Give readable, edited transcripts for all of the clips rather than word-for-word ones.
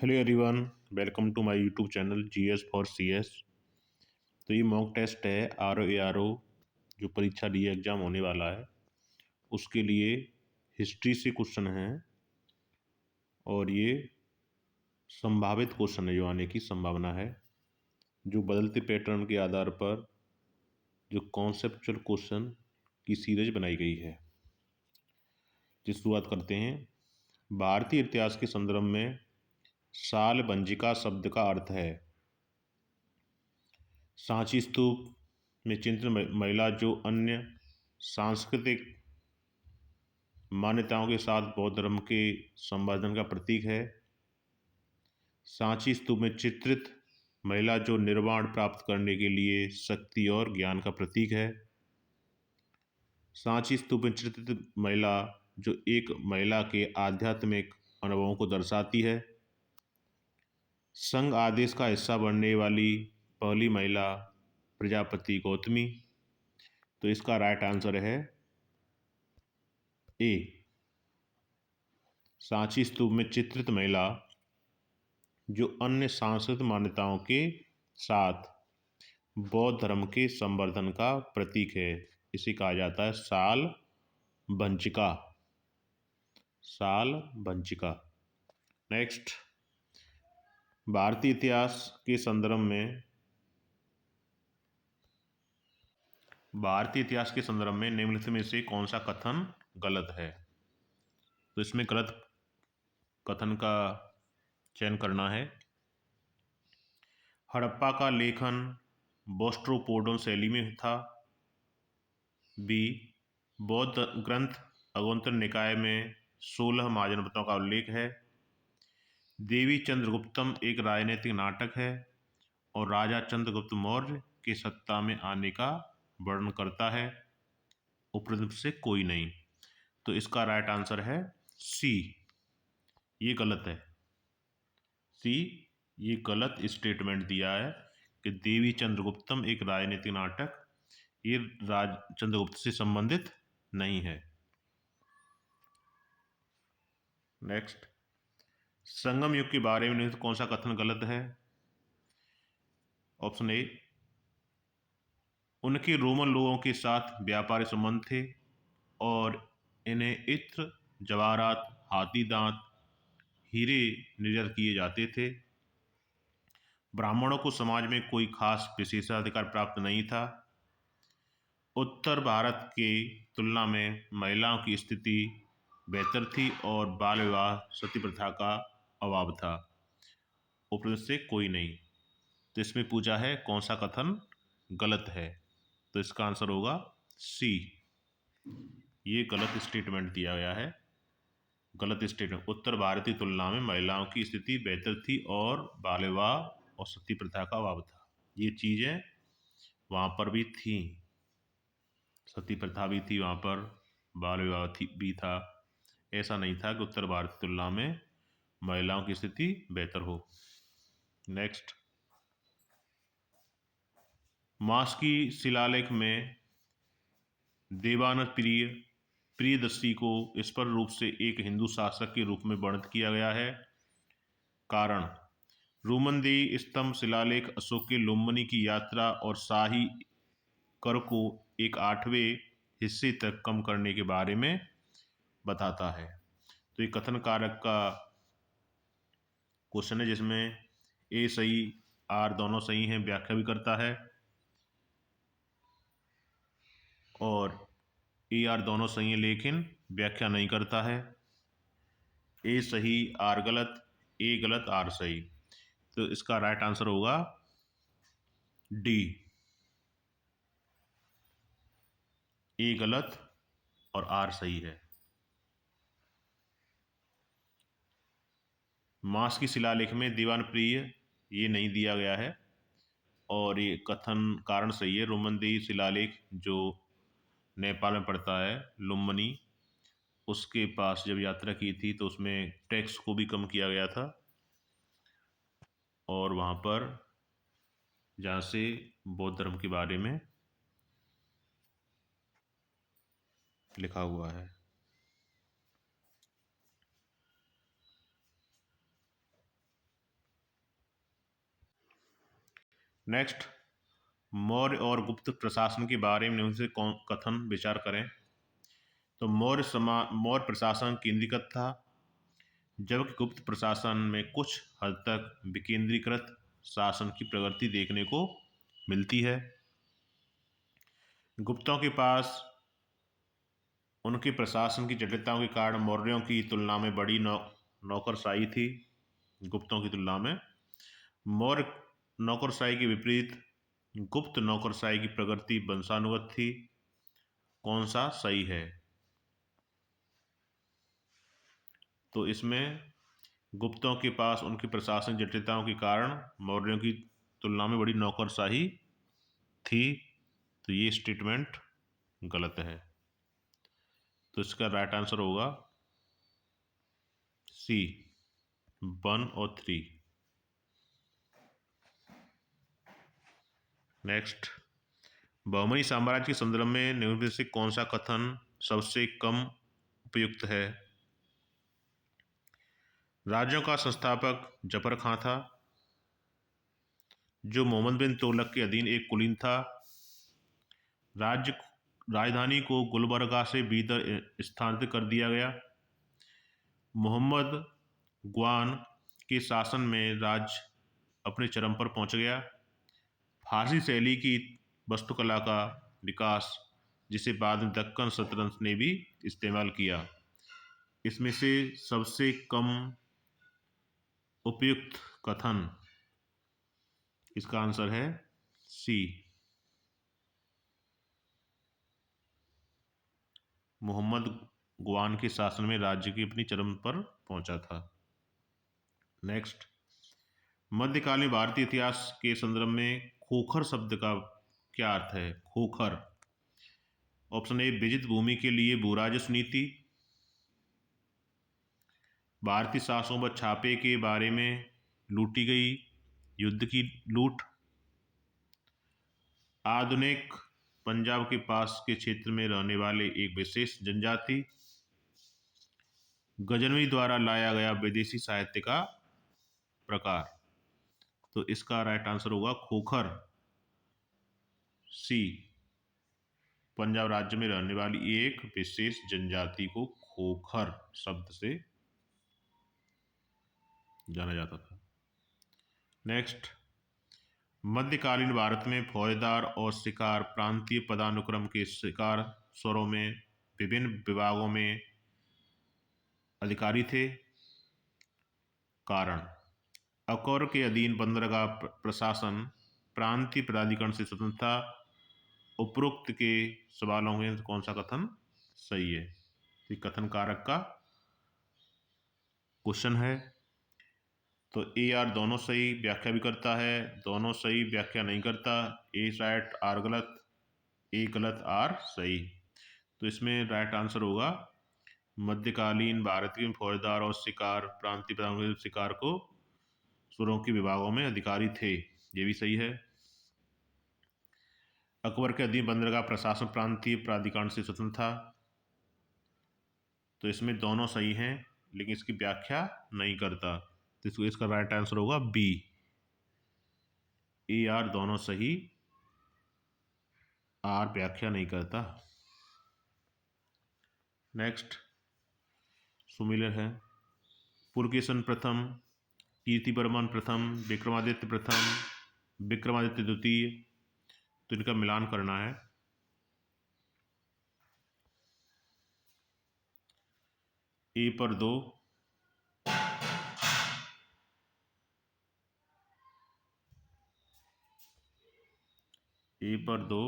Hello everyone, welcome to my YouTube channel GS for CS. तो ये mock test है RO जो परीक्षा डी एग्ज़ाम होने वाला है उसके लिए हिस्ट्री से क्वेश्चन हैं और ये संभावित क्वेश्चन है जो आने की संभावना है, जो बदलते पैटर्न के आधार पर जो कॉन्सेप्चुअल क्वेश्चन की सीरीज बनाई गई है। जिस शुरुआत करते हैं। भारतीय इतिहास के संदर्भ में साल भंजिका शब्द का अर्थ है सांची स्तूप में चिंतित महिला जो अन्य सांस्कृतिक मान्यताओं के साथ बौद्ध धर्म के संवर्धन का प्रतीक है। सांची स्तूप में चित्रित महिला जो निर्वाण प्राप्त करने के लिए शक्ति और ज्ञान का प्रतीक है। सांची स्तूप में चित्रित महिला जो एक महिला के आध्यात्मिक अनुभवों को दर्शाती है। संघ आदेश का हिस्सा बनने वाली पहली महिला प्रजापति गौतमी। तो इसका राइट आंसर है ए। सांची स्तूप में चित्रित महिला जो अन्य सांस्कृतिक मान्यताओं के साथ बौद्ध धर्म के संवर्धन का प्रतीक है। इसे कहा जाता है साल भंजिका। साल भंजिका। नेक्स्ट, भारतीय इतिहास के संदर्भ में निम्नलिखित में से कौन सा कथन गलत है। तो इसमें गलत कथन का चयन करना है। हड़प्पा का लेखन बोस्ट्रोपोडोन शैली में था। बी, बौद्ध ग्रंथ अगोन्तर निकाय में 16 महाजनपदों का उल्लेख है। देवी चंद्रगुप्तम एक राजनीतिक नाटक है और राजा चंद्रगुप्त मौर्य के सत्ता में आने का वर्णन करता है। उपरोक्त से कोई नहीं। तो इसका राइट आंसर है सी। ये गलत है। सी, ये गलत स्टेटमेंट दिया है कि देवी चंद्रगुप्तम एक राजनीतिक नाटक, ये राज चंद्रगुप्त से संबंधित नहीं है। नेक्स्ट, संगम युग के बारे में कौन सा कथन गलत है। ऑप्शन ए, उनके रोमन लोगों के साथ व्यापारिक संबंध थे और इन्हें इत्र, जवाहरात, हाथी दांत, हीरे निर्यात किए जाते थे। ब्राह्मणों को समाज में कोई खास विशेषाधिकार प्राप्त नहीं था। उत्तर भारत के तुलना में महिलाओं की स्थिति बेहतर थी और बाल विवाह सती प्रथा का अभाव था। उपरोक्त से कोई नहीं। तो इसमें पूछा है कौन सा कथन गलत है। तो इसका आंसर होगा सी। ये गलत स्टेटमेंट दिया गया है। गलत स्टेटमेंट। उत्तर भारत की तुलना में महिलाओं की स्थिति बेहतर थी और बाल विवाह और सती प्रथा का अभाव था। ये चीज़ें वहाँ पर भी थी। सती प्रथा भी थी वहाँ पर, बाल विवाह भी था। ऐसा नहीं था कि उत्तर भारत की तुलना में महिलाओं की स्थिति बेहतर हो। नेक्स्ट, मास्की शिलालेख में देवानंद प्रियदर्शी को स्पष्ट रूप से एक हिंदू शासक के रूप में वर्णित किया गया है। कारण, रोमनदेही स्तंभ शिलालेख अशोक के लुम्बिनी की यात्रा और शाही कर को एक 8वें हिस्से तक कम करने के बारे में बताता है। तो ये कथन कारक का क्वेश्चन है जिसमें ए सही, आर दोनों सही हैं, व्याख्या भी करता है, और ए आर दोनों सही है लेकिन व्याख्या नहीं करता है। ए सही, आर गलत, ए गलत, आर सही। तो इसका राइट आंसर होगा डी। ए गलत और आर सही है। मांस की शिलालेख में दीवान प्रिय ये नहीं दिया गया है और ये कथन कारण सही है। रोमनदेही शिलालेख जो नेपाल में पड़ता है, लुम्बिनी, उसके पास जब यात्रा की थी तो उसमें टैक्स को भी कम किया गया था और वहाँ पर जहाँ से बौद्ध धर्म के बारे में लिखा हुआ है। नेक्स्ट, मौर्य और गुप्त प्रशासन के बारे में निम्न से कौन कथन विचार करें। तो मौर्य प्रशासन केंद्रीकृत था, जबकि गुप्त प्रशासन में कुछ हद तक विकेंद्रीकृत शासन की प्रगति देखने को मिलती है। गुप्तों के पास उनके प्रशासन की जटिलताओं के कारण मौर्यों की तुलना में बड़ी नौकरशाही थी। गुप्तों की तुलना में मौर्य नौकरशाही के विपरीत गुप्त नौकरशाही की प्रगति वंशानुगत थी। कौन सा सही है? तो इसमें गुप्तों के पास उनकी प्रशासन जटिलताओं के कारण मौर्यों की तुलना में बड़ी नौकरशाही थी। तो ये स्टेटमेंट गलत है। तो इसका राइट आंसर होगा सी, 1 और 3। नेक्स्ट, बहमनी साम्राज्य के संदर्भ में निम्न में से कौन सा कथन सबसे कम उपयुक्त है? राज्यों का संस्थापक जफर खां था, जो मोहम्मद बिन तुगलक के अधीन एक कुलीन था। राजधानी को गुलबर्गा से बीदर स्थानांतरित कर दिया गया। मोहम्मद ग्वान के शासन में राज्य अपने चरम पर पहुंच गया। फारसी शैली की वास्तुकला का विकास, जिसे बाद में दक्कन सल्तनत ने भी इस्तेमाल किया। इसमें से सबसे कम उपयुक्त कथन, इसका आंसर है सी, मोहम्मद ग्वान के शासन में राज्य की अपनी चरम पर पहुंचा था। नेक्स्ट, मध्यकालीन भारतीय इतिहास के संदर्भ में खोखर शब्द का क्या अर्थ है? खोखर, ऑप्शन ए विजित भूमि के लिए भूराजस्व नीति, भारतीय शासकों पर छापे के बारे में लूटी गई युद्ध की लूट, आधुनिक पंजाब के पास के क्षेत्र में रहने वाले एक विशेष जनजाति, गजनवी द्वारा लाया गया विदेशी साहित्य का प्रकार। तो इसका राइट आंसर होगा खोखर, सी, पंजाब राज्य में रहने वाली एक विशेष जनजाति को खोखर शब्द से जाना जाता था। नेक्स्ट, मध्यकालीन भारत में फौजदार और शिकार प्रांतीय पदानुक्रम के शिकार स्वरों में विभिन्न विभागों में अधिकारी थे। कारण, अकबर के अधीन बंदरगाह प्रशासन प्रांतीय प्राधिकरण से स्वतंत्र था। उपरोक्त के सवालों में कौन सा कथन सही है? ये कथन कारक का क्वेश्चन है। तो ए आर दोनों सही व्याख्या भी करता है, दोनों सही व्याख्या नहीं करता। ए राइट आर गलत, ए गलत आर सही। तो इसमें राइट आंसर होगा मध्यकालीन भारत में फौजदार और शिकार प्रांतीय शिकार को सुरों के विभागों में अधिकारी थे, ये भी सही है। अकबर के अधीन बंदरगाह प्रशासन प्रांतीय प्राधिकरण से स्वतंत्र था। तो इसमें दोनों सही हैं, लेकिन इसकी व्याख्या नहीं करता। तो इसका राइट आंसर होगा बी, ए आर दोनों सही, आर व्याख्या नहीं करता। नेक्स्ट, सुमिलर है। पुलकेशन प्रथम, कीर्तिवर्मन प्रथम, विक्रमादित्य प्रथम, विक्रमादित्य द्वितीय, तो इनका मिलान करना है। ए पर 2, ए पर 2,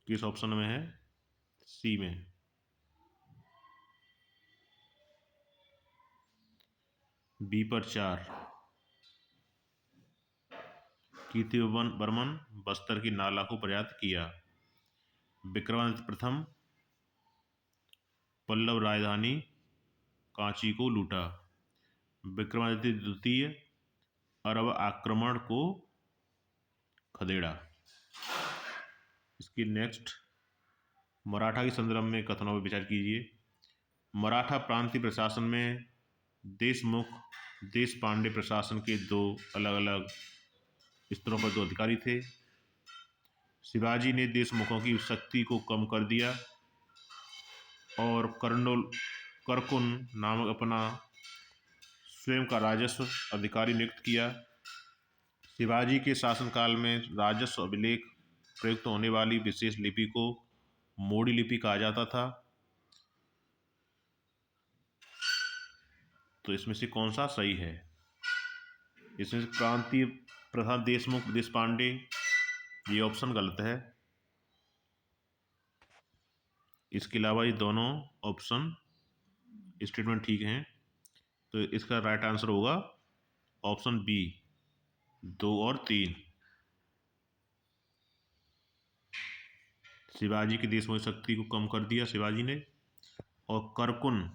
किस ऑप्शन में है? सी में। बी पर 4, कीर्तिवर्मन बस्तर की नाला को पर्याप्त किया। विक्रमादित्य प्रथम पल्लव राजधानी कांची को लूटा। विक्रमादित्य द्वितीय अरब आक्रमण को खदेड़ा। इसकी नेक्स्ट, मराठा के संदर्भ में कथनों पर विचार कीजिए। मराठा प्रांतीय प्रशासन में देशमुख देश पांडे प्रशासन के दो अलग अलग स्तरों पर दो अधिकारी थे। शिवाजी ने देशमुखों की शक्ति को कम कर दिया और करकुन नामक अपना स्वयं का राजस्व अधिकारी नियुक्त किया। शिवाजी के शासनकाल में राजस्व अभिलेख प्रयुक्त होने वाली विशेष लिपि को मोडी लिपि कहा जाता था। तो इसमें से कौन सा सही है? इसमें से प्रांतीय प्रधान देशमुख देश पांडे, ये ऑप्शन गलत है। इसके अलावा ये दोनों ऑप्शन स्टेटमेंट ठीक हैं। तो इसका राइट आंसर होगा ऑप्शन बी, 2 और 3। शिवाजी की देशमुख शक्ति को कम कर दिया शिवाजी ने, और करकुन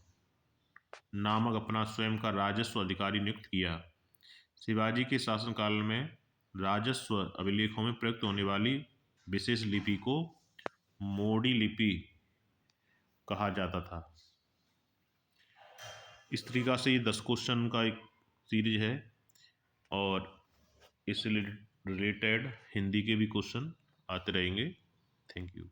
नामक अपना स्वयं का राजस्व अधिकारी नियुक्त किया। शिवाजी के शासनकाल में राजस्व अभिलेखों में प्रयुक्त होने वाली विशेष लिपि को मोडी लिपि कहा जाता था। इस तरीक़ा से ये 10 क्वेश्चन का एक सीरीज है और इससे रिलेटेड हिंदी के भी क्वेश्चन आते रहेंगे। Thank you.